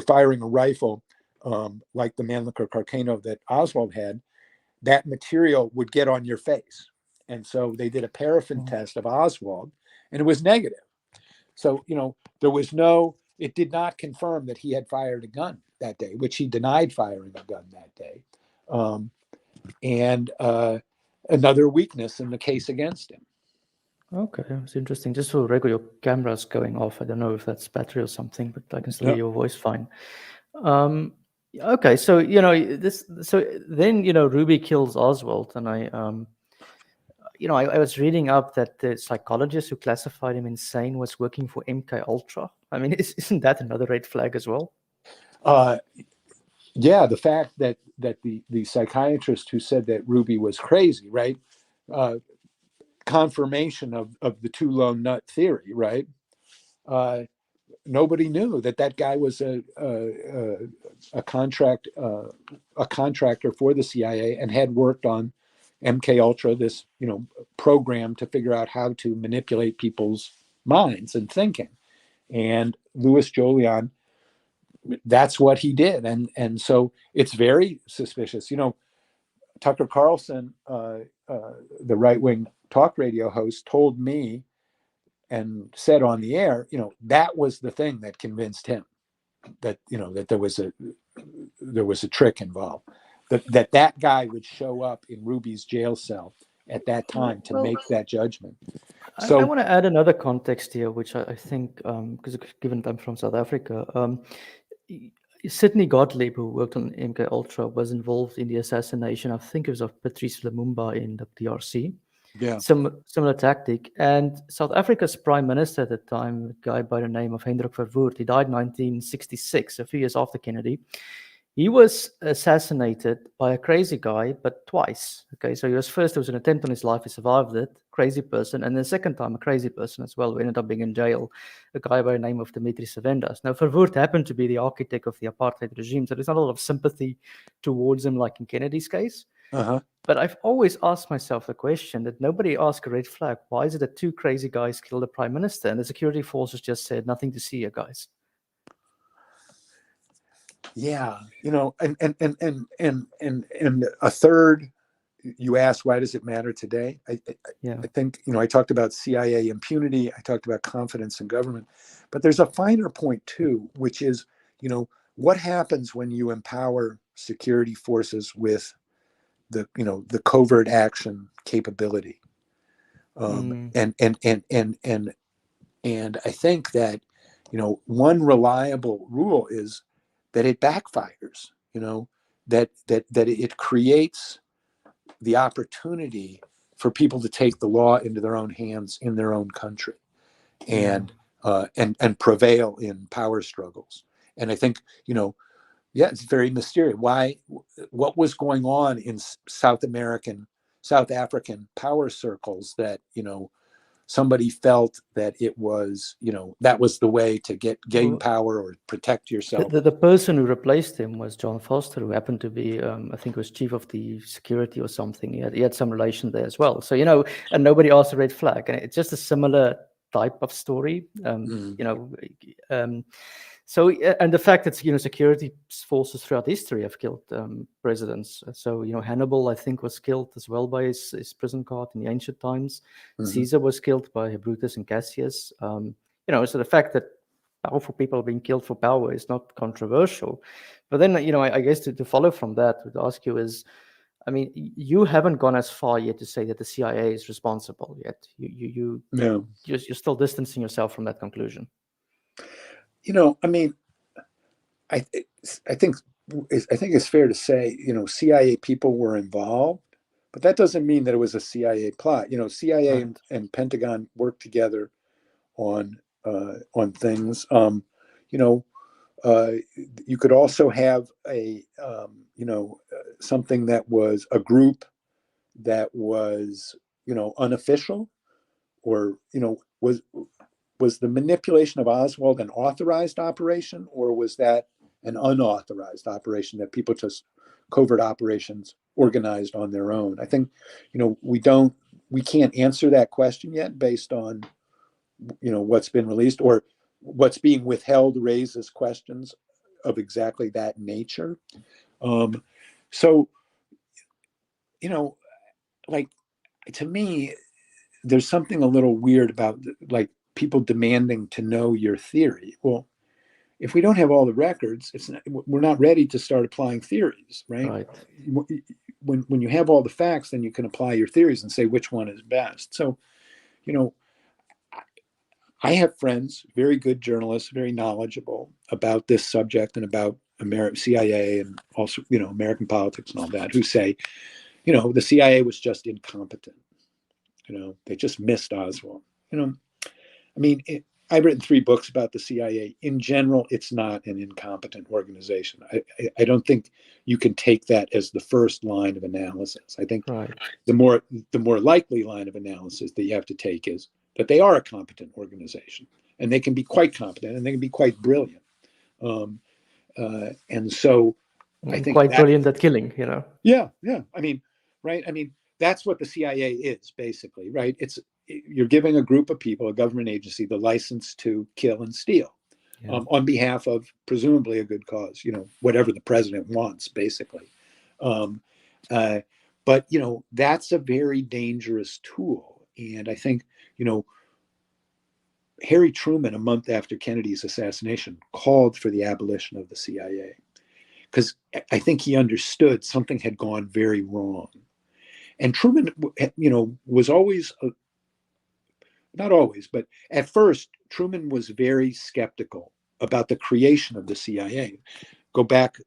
firing a rifle like the Mannlicher Carcano that Oswald had, that material would get on your face. And so they did a paraffin test of Oswald, and it was negative. So, it did not confirm that he had fired a gun that day, which he denied firing a gun that day. And another weakness in the case against him. Okay, it's interesting. Just for the record, your camera's going off. I don't know if that's battery or something, but I can still hear your voice fine. Okay, so then Ruby kills Oswald, and I was reading up that the psychologist who classified him insane was working for MK Ultra. I mean, isn't that another red flag as well? Yeah, the fact that the psychiatrist who said that Ruby was crazy, right? Confirmation of the 2 lone nut theory, right? Nobody knew that guy was a contractor for the CIA and had worked on MK Ultra, this program to figure out how to manipulate people's minds and thinking. And Louis Jolyon, that's what he did, and so it's very suspicious. Tucker Carlson, the right-wing talk radio host, told me and said on the air, that was the thing that convinced him that that there was a trick involved, that guy would show up in Ruby's jail cell at that time to make that judgment. So I want to add another context here, which I think, because given I'm from South Africa, Sidney Gottlieb, who worked on MK Ultra, was involved in the assassination. I think it was of Patrice Lumumba in the DRC. Yeah. Similar tactic. And South Africa's prime minister at the time, a guy by the name of Hendrik Verwoerd, he died in 1966, a few years after Kennedy. He was assassinated by a crazy guy, but twice. Okay, so he was first, there was an attempt on his life, he survived it, crazy person, and the second time a crazy person as well, who ended up being in jail, a guy by the name of Dimitri Savendas. Now, Verwoerd happened to be the architect of the apartheid regime, so there's not a lot of sympathy towards him like in Kennedy's case. Uh-huh. But I've always asked myself the question that nobody asked a red flag. Why is it that two crazy guys killed the prime minister and the security forces just said, nothing to see here, guys? Yeah, and a third, you asked, why does it matter today? I think, I talked about CIA impunity, I talked about confidence in government, but there's a finer point too, which is, what happens when you empower security forces with the covert action capability? And I think that, one reliable rule is that it backfires, that it creates the opportunity for people to take the law into their own hands in their own country and prevail in power struggles. And I think, it's very mysterious. What was going on in South African power circles that, somebody felt that it was, that was the way to gain power or protect yourself. The person who replaced him was John Foster, who happened to be, I think, was chief of the security or something. He had some relation there as well. So, and nobody asked a red flag. And it's just a similar type of story. So, and the fact that, security forces throughout history have killed presidents. So, Hannibal, I think, was killed as well by his prison guard in the ancient times. Caesar was killed by Brutus and Cassius. So the fact that powerful people being killed for power is not controversial. But then, I guess to follow from that, to ask you is, I mean, you haven't gone as far yet to say that the CIA is responsible yet. You're still distancing yourself from that conclusion. I think it's fair to say, CIA people were involved, but that doesn't mean that it was a CIA plot. CIA right. and Pentagon worked together on things. You could also have something that was a group that was, unofficial, or, was the manipulation of Oswald an authorized operation, or was that an unauthorized operation that people just covert operations organized on their own? I think, we can't answer that question yet based on, what's been released, or what's being withheld raises questions of exactly that nature. So, like, to me, there's something a little weird about, like, people demanding to know your theory. Well, if we don't have all the records, we're not ready to start applying theories, right? When you have all the facts, then you can apply your theories and say which one is best. So, I have friends, very good journalists, very knowledgeable about this subject and about CIA and also, American politics and all that, who say, the CIA was just incompetent. They just missed Oswald. I've written 3 books about the CIA. In general, it's not an incompetent organization. I don't think you can take that as the first line of analysis. I think the more likely line of analysis that you have to take is that they are a competent organization, and they can be quite competent, and they can be quite brilliant. And so I think quite brilliant at killing, Yeah. Right. That's what the CIA is, basically, right? You're giving a group of people, a government agency, the license to kill and steal on behalf of presumably a good cause, whatever the president wants, basically. But, that's a very dangerous tool. And I think, Harry Truman, a month after Kennedy's assassination, called for the abolition of the CIA, because I think he understood something had gone very wrong. And Truman, was always, not always, but at first, Truman was very skeptical about the creation of the CIA. go back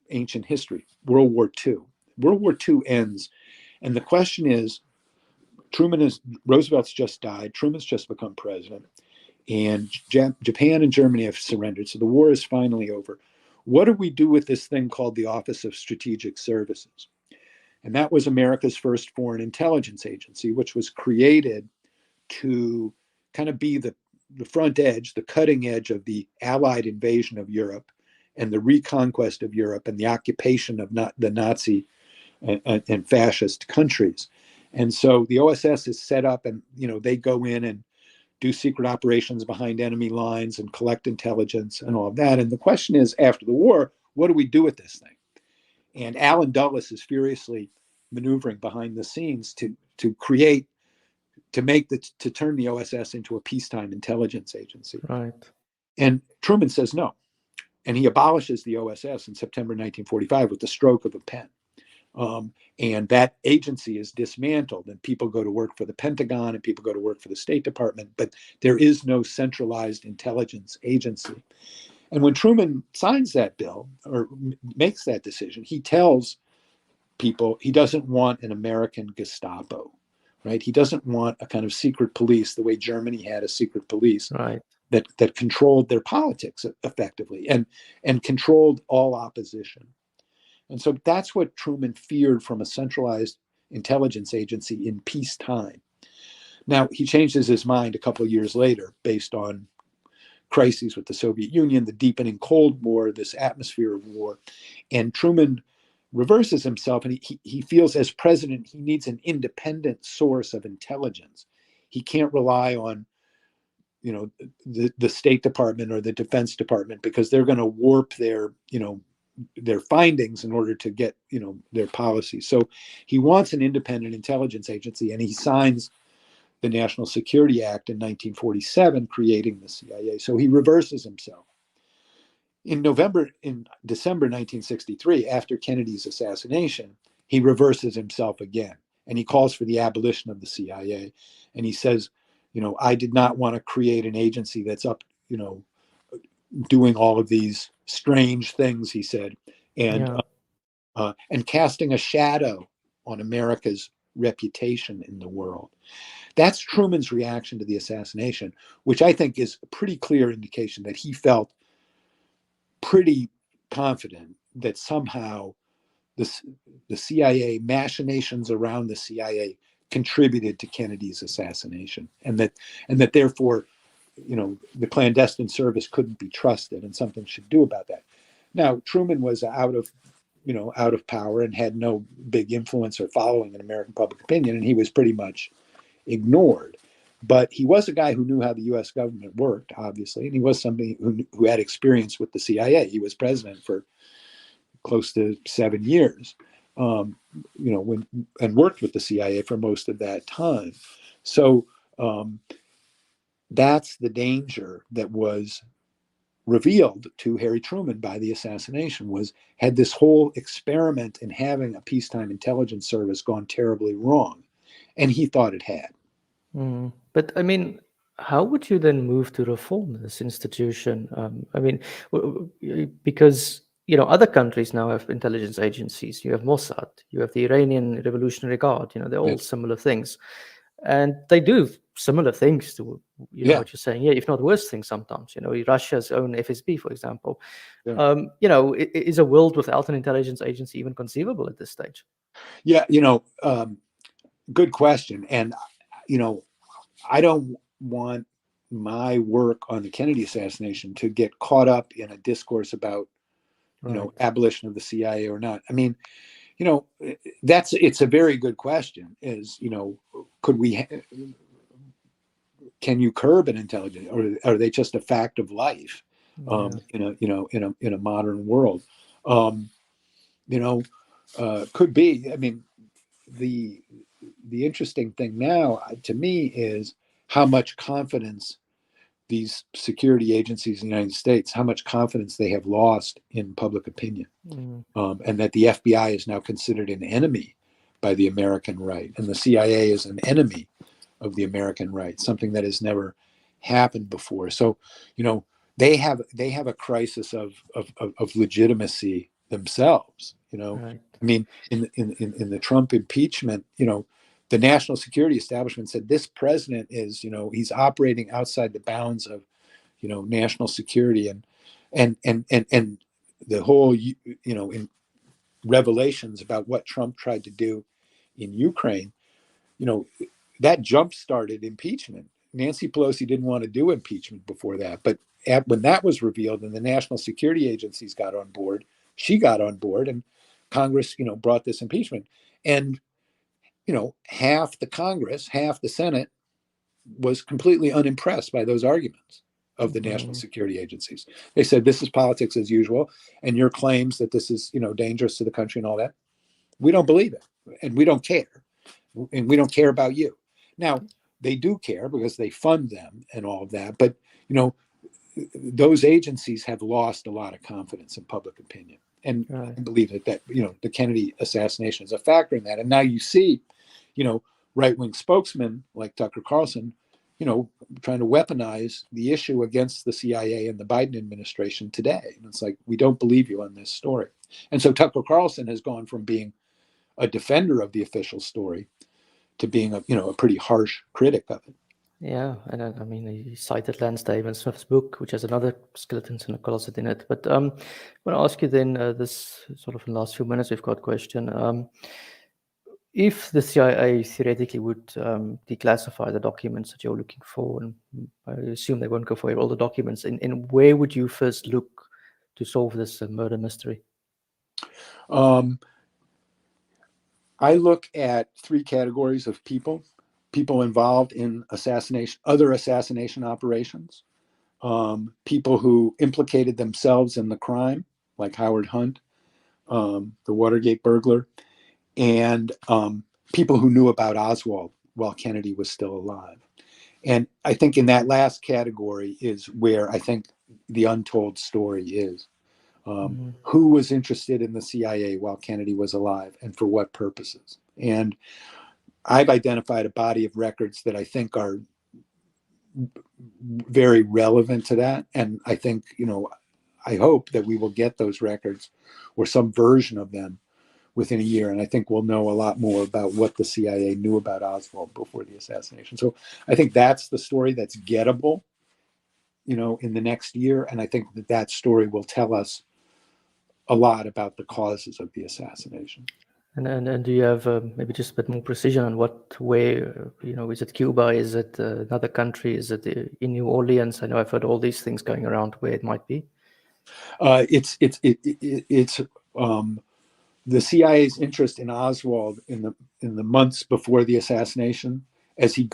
ancient history, World War II. World War II ends, and the question is, Roosevelt's just died, Truman's just become president, and Japan and Germany have surrendered. So the war is finally over. What do we do with this thing called the Office of Strategic Services? And that was America's first foreign intelligence agency, which was created to kind of be the front edge, the cutting edge of the Allied invasion of Europe and the reconquest of Europe and the occupation of the Nazi and fascist countries. And so the OSS is set up, and they go in and do secret operations behind enemy lines and collect intelligence and all of that. And the question is, after the war, what do we do with this thing? And Allen Dulles is furiously maneuvering behind the scenes to turn the OSS into a peacetime intelligence agency. Right. And Truman says no. And he abolishes the OSS in September 1945 with the stroke of a pen. And that agency is dismantled, and people go to work for the Pentagon and people go to work for the State Department, but there is no centralized intelligence agency. And when Truman signs that bill or makes that decision, he tells people he doesn't want an American Gestapo, right? He doesn't want a kind of secret police the way Germany had a secret police, right, that controlled their politics effectively and controlled all opposition. And so that's what Truman feared from a centralized intelligence agency in peacetime. Now, he changes his mind a couple of years later based on crises with the Soviet Union, the deepening Cold War, this atmosphere of war. And Truman reverses himself, and he feels as president, he needs an independent source of intelligence. He can't rely on the State Department or the Defense Department, because they're going to warp their findings in order to get their policies. So he wants an independent intelligence agency, and he signs the National Security Act in 1947, creating the CIA. So he reverses himself. In December 1963, after Kennedy's assassination, he reverses himself again, and he calls for the abolition of the CIA. And he says, I did not want to create an agency that's up, doing all of these strange things, he said, and casting a shadow on America's reputation in the world. That's Truman's reaction to the assassination, which I think is a pretty clear indication that he felt pretty confident that somehow the CIA, machinations around the CIA, contributed to Kennedy's assassination, and that therefore, the clandestine service couldn't be trusted, and something should do about that. Now, Truman was out of power and had no big influence or following in American public opinion, and he was pretty much ignored. But he was a guy who knew how the U.S. government worked, obviously, and he was somebody who had experience with the CIA. He was president for close to 7 years, and worked with the CIA for most of that time. So that's the danger that was revealed to Harry Truman by the assassination. Had this whole experiment in having a peacetime intelligence service gone terribly wrong, and he thought it had. But I mean, how would you then move to reform this institution? Because other countries now have intelligence agencies. You have Mossad, you have the Iranian Revolutionary Guard. They're all similar things, and they do similar things to what you're saying. Yeah, if not worse things sometimes. Russia's own FSB, for example. Is a world without an intelligence agency even conceivable at this stage? Yeah, good question. And I don't want my work on the Kennedy assassination to get caught up in a discourse about abolition of the CIA or not. I mean, it's a very good question. Can you curb an intelligence, or are they just a fact of life in a modern world? Could be. I mean, the interesting thing now to me is how much confidence these security agencies in the United States, how much confidence they have lost in public opinion, and that the FBI is now considered an enemy by the American right, and the CIA is an enemy of the American right, something that has never happened before. So, they have a crisis of legitimacy themselves. Right. I mean, in the Trump impeachment, the national security establishment said this president is, he's operating outside the bounds of, national security, and the whole, in revelations about what Trump tried to do in Ukraine, that jump started impeachment. Nancy Pelosi didn't want to do impeachment before that, but when that was revealed and the national security agencies got on board, she got on board, and Congress, brought this impeachment. And half the Congress, half the Senate was completely unimpressed by those arguments of the national security agencies. They said, this is politics as usual, and your claims that this is, dangerous to the country and all that, we don't believe it, and we don't care, and we don't care about you. Now, they do care because they fund them and all of that, but those agencies have lost a lot of confidence in public opinion, and I believe that the Kennedy assassination is a factor in that. And now you see, right-wing spokesmen like Tucker Carlson, trying to weaponize the issue against the CIA and the Biden administration today. And it's like, we don't believe you on this story. And so Tucker Carlson has gone from being a defender of the official story to being a pretty harsh critic of it. Yeah, and I mean, he cited Lance Davis-Smith's book, which has another skeletons in the closet in it. But I want to ask you then, this sort of in the last few minutes, we've got a question. If the CIA theoretically would declassify the documents that you're looking for, and I assume they won't go for all the documents, and where would you first look to solve this murder mystery? I look at three categories of people involved in other assassination operations, people who implicated themselves in the crime, like Howard Hunt, the Watergate burglar, and people who knew about Oswald while Kennedy was still alive. And I think in that last category is where I think the untold story is. Who was interested in the CIA while Kennedy was alive, and for what purposes? And I've identified a body of records that I think are very relevant to that. And I think, I hope that we will get those records or some version of them within a year. And I think we'll know a lot more about what the CIA knew about Oswald before the assassination. So I think that's the story that's gettable, in the next year. And I think that story will tell us a lot about the causes of the assassination. And do you have maybe just a bit more precision on what way, is it Cuba? Is it another country? Is it in New Orleans? I know I've heard all these things going around where it might be. It's the CIA's interest in Oswald in the months before the assassination, as he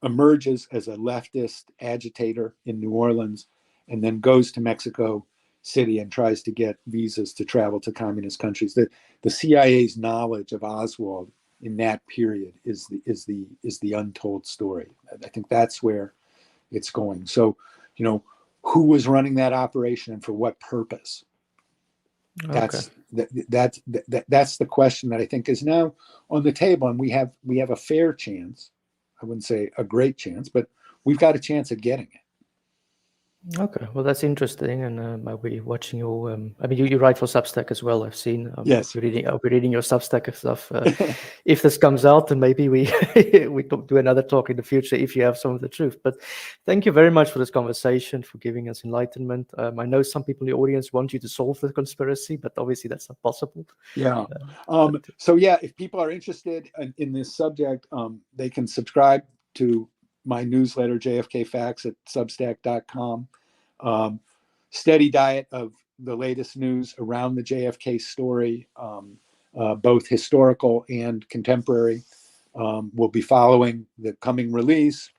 emerges as a leftist agitator in New Orleans, and then goes to Mexico City and tries to get visas to travel to communist countries. The CIA's knowledge of Oswald in that period is the untold story. I think that's where it's going. So, who was running that operation and for what purpose? Okay. That's the question that I think is now on the table, and we have a fair chance. I wouldn't say a great chance, but we've got a chance at getting it. Okay, well, that's interesting, and I'll be watching your. I mean, you write for Substack as well. I've seen. Yes. I'll be reading your Substack stuff. If this comes out, then maybe we we do another talk in the future if you have some of the truth. But thank you very much for this conversation, for giving us enlightenment. I know some people in the audience want you to solve the conspiracy, but obviously that's not possible. Yeah. So yeah, if people are interested in this subject, they can subscribe to my newsletter, JFK Facts, at Substack.com. Steady diet of the latest news around the JFK story, both historical and contemporary. We'll be following the coming release,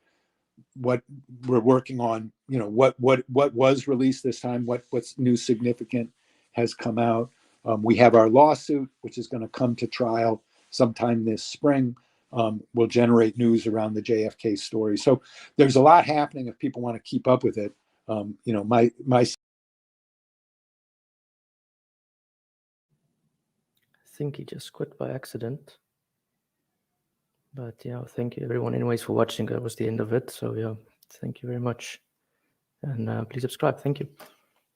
what we're working on, what was released this time, what's new significant has come out. We have our lawsuit, which is going to come to trial sometime this spring. Will generate news around the JFK story. So there's a lot happening if people want to keep up with it. My I think he just quit by accident. But yeah, thank you everyone anyways for watching. That was the end of it. So yeah, thank you very much. And please subscribe. Thank you.